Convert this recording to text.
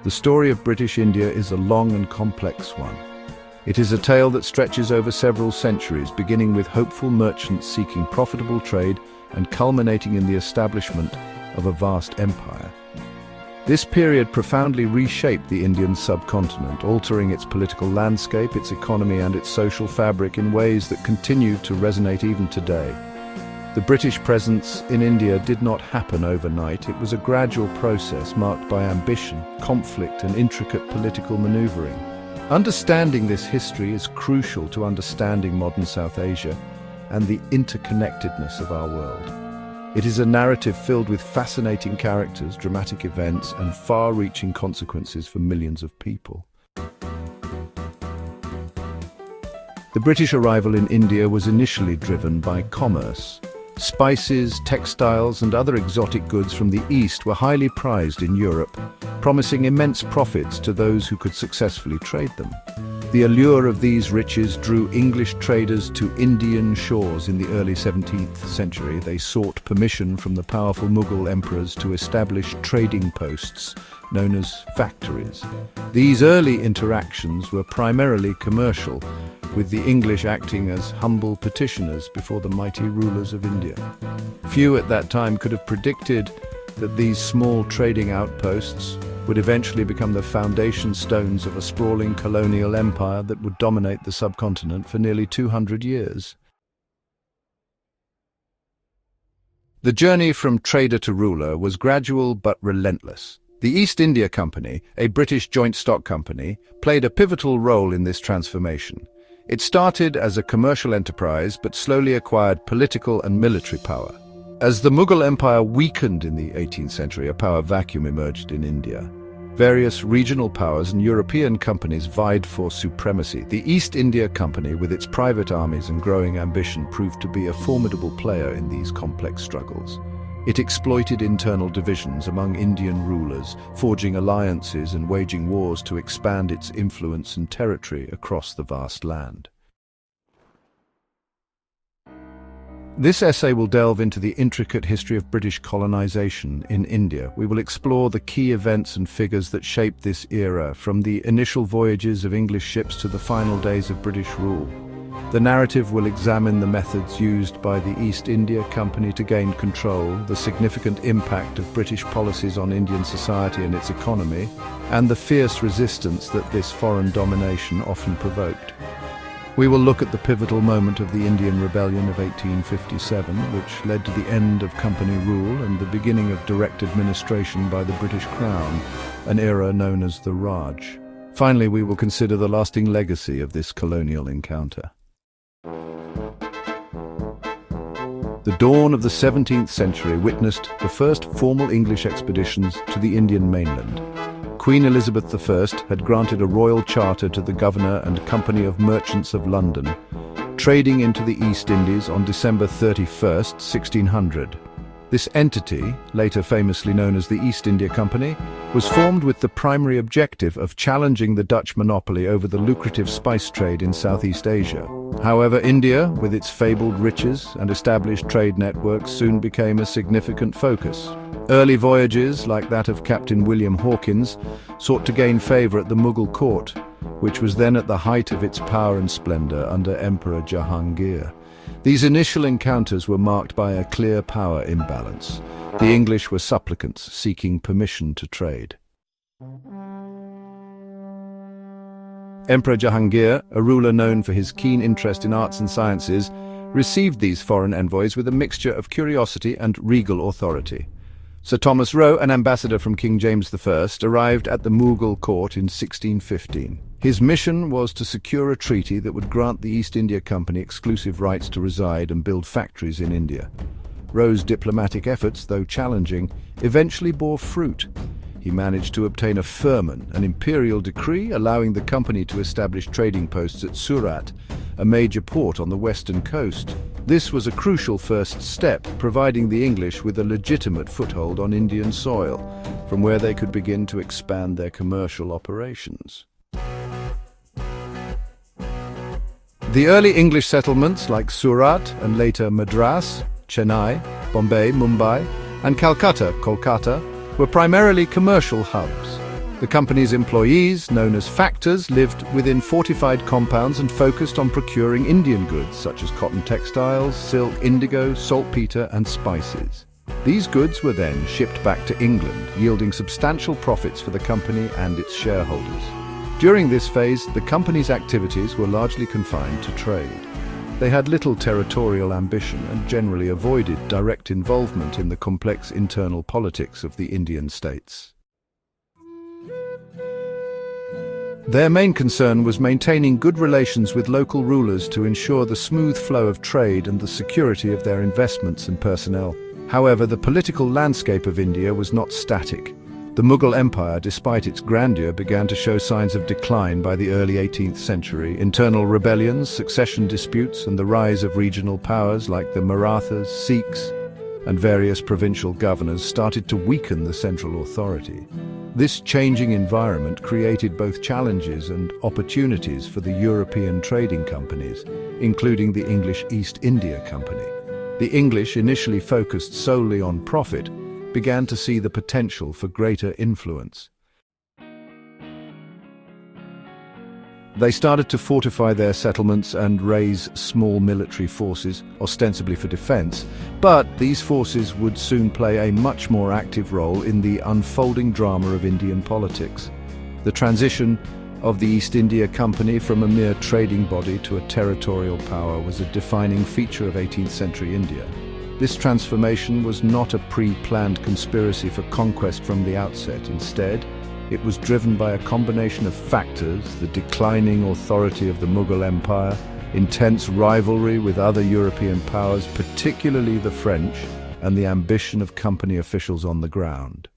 The story of British India is a long and complex one. It is a tale that stretches over several centuries, beginning with hopeful merchants seeking profitable trade and culminating in the establishment of a vast empire. This period profoundly reshaped the Indian subcontinent, altering its political landscape, its economy, and its social fabric in ways that continue to resonate even today. The British presence in India did not happen overnight. It was a gradual process marked by ambition, conflict, and intricate political maneuvering. Understanding this history is crucial to understanding modern South Asia and the interconnectedness of our world. It is a narrative filled with fascinating characters, dramatic events, and far-reaching consequences for millions of people. The British arrival in India was initially driven by commerce. Spices, textiles, and other exotic goods from the East were highly prized in Europe, promising immense profits to those who could successfully trade them. The allure of these riches drew English traders to Indian shores in the early 17th century. They sought permission from the powerful Mughal emperors to establish trading posts known as factories. These early interactions were primarily commercial, with the English acting as humble petitioners before the mighty rulers of India. Few at that time could have predicted that these small trading outposts would eventually become the foundation stones of a sprawling colonial empire that would dominate the subcontinent for nearly 200 years. The journey from trader to ruler was gradual but relentless. The East India Company, a British joint stock company, played a pivotal role in this transformation. It started as a commercial enterprise but slowly acquired political and military power. As the Mughal Empire weakened in the 18th century, a power vacuum emerged in India. Various regional powers and European companies vied for supremacy. The East India Company, with its private armies and growing ambition, proved to be a formidable player in these complex struggles. It exploited internal divisions among Indian rulers, forging alliances and waging wars to expand its influence and territory across the vast land. This essay will delve into the intricate history of British colonization in India. We will explore the key events and figures that shaped this era, from the initial voyages of English ships to the final days of British rule. The narrative will examine the methods used by the East India Company to gain control, the significant impact of British policies on Indian society and its economy, and the fierce resistance that this foreign domination often provoked. We will look at the pivotal moment of the Indian Rebellion of 1857, which led to the end of company rule and the beginning of direct administration by the British Crown, an era known as the Raj. Finally, we will consider the lasting legacy of this colonial encounter. The dawn of the 17th century witnessed the first formal English expeditions to the Indian mainland. Queen Elizabeth I had granted a royal charter to the Governor and Company of Merchants of London, trading into the East Indies on December 31st, 1600. This entity, later famously known as the East India Company, was formed with the primary objective of challenging the Dutch monopoly over the lucrative spice trade in Southeast Asia. However, India, with its fabled riches and established trade networks, soon became a significant focus. Early voyages, like that of Captain William Hawkins, sought to gain favour at the Mughal court, which was then at the height of its power and splendour under Emperor Jahangir. These initial encounters were marked by a clear power imbalance. The English were supplicants seeking permission to trade. Emperor Jahangir, a ruler known for his keen interest in arts and sciences, received these foreign envoys with a mixture of curiosity and regal authority. Sir Thomas Roe, an ambassador from King James I, arrived at the Mughal court in 1615. His mission was to secure a treaty that would grant the East India Company exclusive rights to reside and build factories in India. Roe's diplomatic efforts, though challenging, eventually bore fruit. He managed to obtain a firman, an imperial decree allowing the company to establish trading posts at Surat, a major port on the western coast. This was a crucial first step, providing the English with a legitimate foothold on Indian soil, from where they could begin to expand their commercial operations. The early English settlements like Surat and later Madras, Chennai, Bombay, Mumbai, and Calcutta, Kolkata, were primarily commercial hubs. The company's employees, known as factors, lived within fortified compounds and focused on procuring Indian goods such as cotton textiles, silk, indigo, saltpeter, and spices. These goods were then shipped back to England, yielding substantial profits for the company and its shareholders. During this phase, the company's activities were largely confined to trade. They had little territorial ambition and generally avoided direct involvement in the complex internal politics of the Indian states. Their main concern was maintaining good relations with local rulers to ensure the smooth flow of trade and the security of their investments and personnel. However, the political landscape of India was not static. The Mughal Empire, despite its grandeur, began to show signs of decline by the early 18th century. Internal rebellions, succession disputes, and the rise of regional powers like the Marathas, Sikhs, and various provincial governors started to weaken the central authority. This changing environment created both challenges and opportunities for the European trading companies, including the English East India Company. The English, initially focused solely on profit, began to see the potential for greater influence. They started to fortify their settlements and raise small military forces, ostensibly for defense, but these forces would soon play a much more active role in the unfolding drama of Indian politics. The transition of the East India Company from a mere trading body to a territorial power was a defining feature of 18th century India. This transformation was not a pre-planned conspiracy for conquest from the outset. Instead, it was driven by a combination of factors: the declining authority of the Mughal Empire, intense rivalry with other European powers, particularly the French, and the ambition of company officials on the ground.